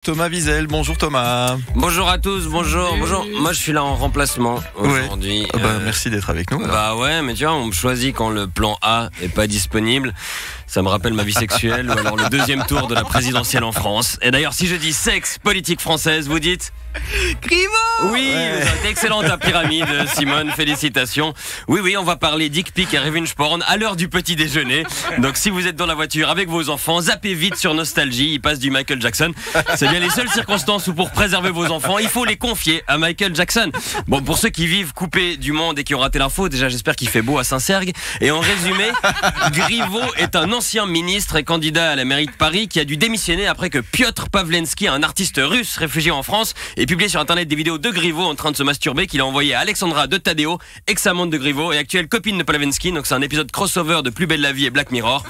Thomas Wiesel, bonjour Thomas. Bonjour à tous, bonjour. Moi je suis là en remplacement aujourd'hui. Ouais. Merci d'être avec nous. Bah ouais, mais tu vois, on me choisit quand le plan A est pas disponible. Ça me rappelle ma vie sexuelle ou alors le deuxième tour de la présidentielle en France. Et d'ailleurs, si je dis sexe, politique française, vous dites Griveaux. Oui, vous êtes excellente à pyramide, Simone, félicitations. Oui, on va parler dick pic et revenge porn à l'heure du petit déjeuner. Donc si vous êtes dans la voiture avec vos enfants, zappez vite sur Nostalgie, il passe du Michael Jackson. C'est bien les seules circonstances où pour préserver vos enfants, il faut les confier à Michael Jackson. Bon, pour ceux qui vivent coupés du monde et qui ont raté l'info, déjà j'espère qu'il fait beau à Saint-Sergue. Et en résumé, Griveaux est un ancien ministre et candidat à la mairie de Paris qui a dû démissionner après que Piotr Pawlenski, un artiste russe réfugié en France, ait publié sur internet des vidéos de Griveaux en train de se masturber qu'il a envoyé à Alexandra de Tadeo, ex-amante de Griveaux et actuelle copine de Pawlenski. Donc c'est un épisode crossover de Plus belle la vie et Black Mirror.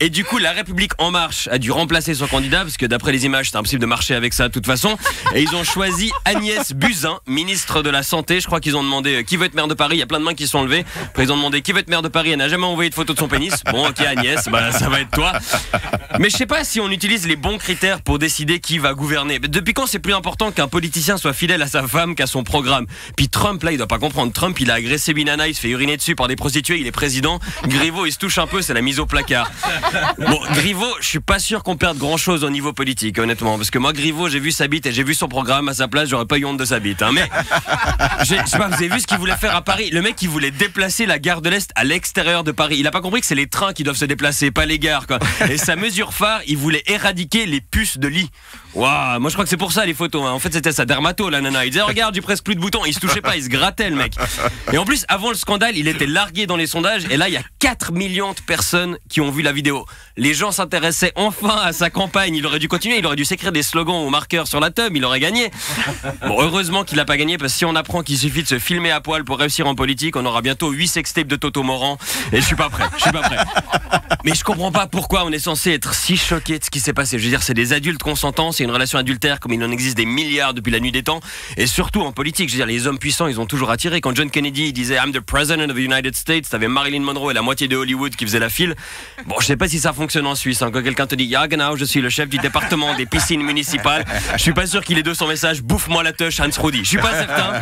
Et du coup, la République en marche a dû remplacer son candidat parce que d'après les images, c'est impossible de marcher avec ça de toute façon. Et ils ont choisi Agnès Buzyn, ministre de la Santé. Je crois qu'ils ont demandé qui veut être maire de Paris. Il y a plein de mains qui se sont levées. Après, ils ont demandé qui veut être maire de Paris. Elle n'a jamais envoyé de photo de son pénis. Bon, ok Agnès, bah ça va être toi. Mais je sais pas si on utilise les bons critères pour décider qui va gouverner. Depuis quand c'est plus important qu'un politicien soit fidèle à sa femme qu'à son programme? Puis Trump, là, il doit pas comprendre. Trump, il a agressé Binana, il se fait uriner dessus par des prostituées, il est président. Griveaux, il se touche un peu, c'est la mise au placard. Bon, Griveaux, je suis pas sûr qu'on perde grand chose au niveau politique, honnêtement. Parce que moi, Griveaux, j'ai vu sa bite et j'ai vu son programme. À sa place, j'aurais pas eu honte de sa bite. Hein. Mais, je sais pas, vous avez vu ce qu'il voulait faire à Paris? Le mec, il voulait déplacer la gare de l'Est à l'extérieur de Paris. Il a pas compris que c'est les trains qui doivent se déplacer, pas les gares, quoi. Et sa mesure phare, il voulait éradiquer les puces de lit. Waouh, moi je crois que c'est pour ça les photos. Hein. En fait, c'était sa dermato, la nana. Il disait, regarde, j'ai presque plus de boutons. Il se touchait pas, il se grattait, le mec. Et en plus, avant le scandale, il était largué dans les sondages. Et là, il y a 4 millions de personnes qui ont vu la vidéo. Les gens s'intéressaient enfin à sa campagne. Il aurait dû continuer, il aurait dû s'écrire des slogans au marqueur sur la tub. Il aurait gagné. Bon, heureusement qu'il a pas gagné, parce que si on apprend qu'il suffit de se filmer à poil pour réussir en politique, on aura bientôt 8 sextapes de Toto Morand. Et je suis pas prêt. Mais je comprends pas pourquoi on est censé être si choqué de ce qui s'est passé. Je veux dire, c'est des adultes consentants, c'est une relation adultère comme il en existe des milliards depuis la nuit des temps. Et surtout en politique, je veux dire, les hommes puissants, ils ont toujours attiré. Quand John Kennedy disait I'm the President of the United States, t'avais Marilyn Monroe et la moitié de Hollywood qui faisaient la file. Bon, je sais pas si ça fonctionne en Suisse. Hein. Quand quelqu'un te dit Ja genau, je suis le chef du département des piscines municipales, je suis pas sûr qu'il ait de son message bouffe-moi la touche Hans Rudi. Je suis pas certain.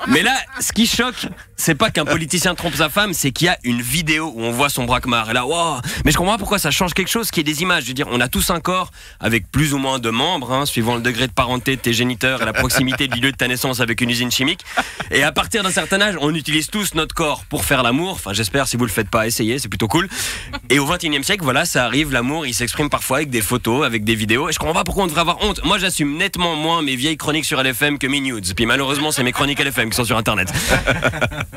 Mais là, ce qui choque, c'est pas qu'un politicien trompe sa femme, c'est qu'il y a une vidéo où on voit son braquemar. Et là, wow. Mais je comprends pas pourquoi ça change quelque chose, qui est des images. Je veux dire, on a tous un corps avec plus ou moins de membres, hein, suivant le degré de parenté de tes géniteurs et la proximité du lieu de ta naissance avec une usine chimique. Et à partir d'un certain âge, on utilise tous notre corps pour faire l'amour. Enfin, j'espère, si vous le faites pas, essayez, c'est plutôt cool. Et au XXIe siècle, voilà, ça arrive, l'amour, il s'exprime parfois avec des photos, avec des vidéos. Et je comprends pas pourquoi on devrait avoir honte. Moi, j'assume nettement moins mes vieilles chroniques sur LFM que mes nudes. Puis malheureusement, c'est mes chroniques LFM qui sont sur Internet.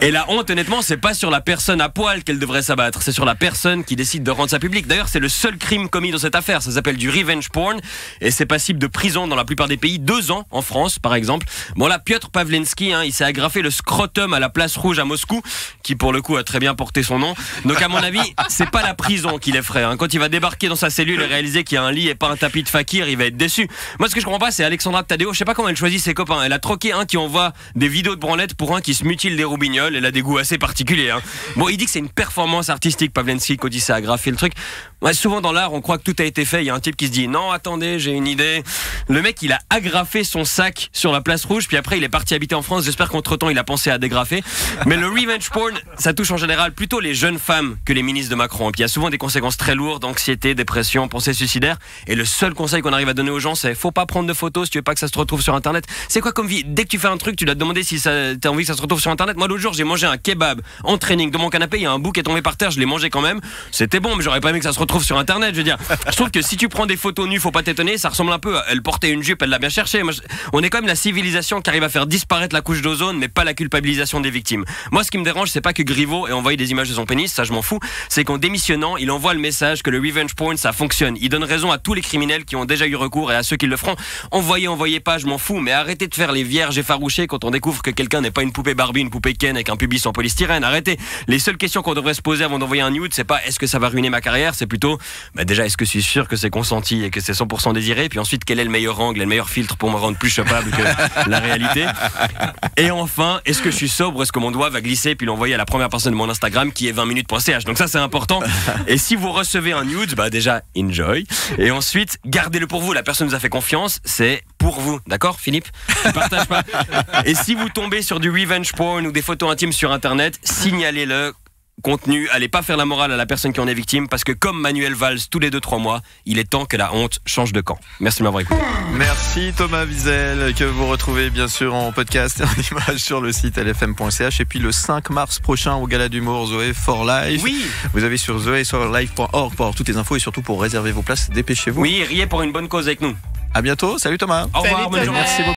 Et la honte, honnêtement, c'est pas sur la personne à poil qu'elle devrait s'abattre, c'est sur la personne qui décide de rendre ça public. D'ailleurs, c'est le seul crime commis dans cette affaire. Ça s'appelle du revenge porn et c'est passible de prison dans la plupart des pays, 2 ans en France, par exemple. Bon là, Piotr Pawlenski, hein, il s'est agrafé le scrotum à la place rouge à Moscou, qui pour le coup a très bien porté son nom. Donc à mon avis, c'est pas la prison qui l'effraie. Hein. Quand il va débarquer dans sa cellule et réaliser qu'il y a un lit et pas un tapis de fakir, il va être déçu. Moi, ce que je comprends pas, c'est Alexandra de Tadeo. Je sais pas comment elle choisit ses copains. Elle a troqué un qui envoie des vidéos de branlette pour un qui se mutile des roubignoles. Elle a des goûts assez particuliers. Hein. Bon, il dit que c'est une performance artistique, Pawlenski, quand il s'est agrafé le truc. Ouais, souvent dans l'art, on croit que tout a été fait. Il y a un type qui se dit non, attendez, j'ai une idée. Le mec, il a agrafé son sac sur la place rouge, puis après, il est parti habiter en France. J'espère qu'entre-temps, il a pensé à dégrafer. Mais le revenge porn, ça touche en général plutôt les jeunes femmes que les ministres de Macron. Et puis il y a souvent des conséquences très lourdes, anxiété, dépression, pensée suicidaire. Et le seul conseil qu'on arrive à donner aux gens, c'est faut pas prendre de photos si tu veux pas que ça se retrouve sur Internet. C'est quoi comme vie? Dès que tu fais un truc, tu dois te demander si t'as envie que ça se retrouve sur Internet. Moi, l'autre jour, j'ai mangé un kebab en training de mon canapé. Il y a un bout qui est tombé par terre, je l'ai mangé quand même. C'était bon, mais j'aurais pas aimé que ça se retrouve sur Internet. Je veux dire, je trouve que si tu prends des photos nues, faut pas t'étonner. Ça ressemble un peu à elle portait une jupe, elle l'a bien cherché. Moi, on est quand même la civilisation qui arrive à faire disparaître la couche d'ozone, mais pas la culpabilisation des victimes. Moi, ce qui me dérange, c'est pas que Griveaux ait envoyé des images de son pénis, ça je m'en fous. C'est qu'en démissionnant, il envoie le message que le revenge porn, ça fonctionne. Il donne raison à tous les criminels qui ont déjà eu recours et à ceux qui le feront. Envoyez pas, je m'en fous, mais arrêtez de faire les vierges effarouchées quand on découvre que quelqu'un n'est pas une poupée Barbie, une poupée Ken avec un pubis en polystyrène. Arrêtez. Les seules questions qu'on devrait se poser avant d'envoyer un nude, c'est pas est-ce que ça va ruiner ma carrière, c'est plutôt photo, déjà, est-ce que je suis sûr que c'est consenti et que c'est 100% désiré? Puis ensuite, quel est le meilleur angle et le meilleur filtre pour me rendre plus chopable que la réalité? Et enfin, est-ce que je suis sobre? Est-ce que mon doigt va glisser puis l'envoyer à la première personne de mon Instagram qui est 20minutes.ch? Donc ça, c'est important. Et si vous recevez un nude, déjà, enjoy. Et ensuite, gardez-le pour vous. La personne nous a fait confiance, c'est pour vous. D'accord, Philippe? Tu partages pas. Et si vous tombez sur du revenge porn ou des photos intimes sur Internet, signalez-le. Contenu, allez pas faire la morale à la personne qui en est victime, parce que comme Manuel Valls tous les 2-3 mois, il est temps que la honte change de camp. Merci de m'avoir écouté. Merci Thomas Wiesel, que vous retrouvez bien sûr en podcast et en image sur le site lfm.ch. Et puis le 5 mars prochain au Gala d'humour Zoé for Life. Oui. Vous avez sur zoeforlife.org pour avoir toutes les infos et surtout pour réserver vos places, dépêchez-vous. Oui, riez pour une bonne cause avec nous. À bientôt, salut Thomas. Au revoir, bonne journée. Merci beaucoup.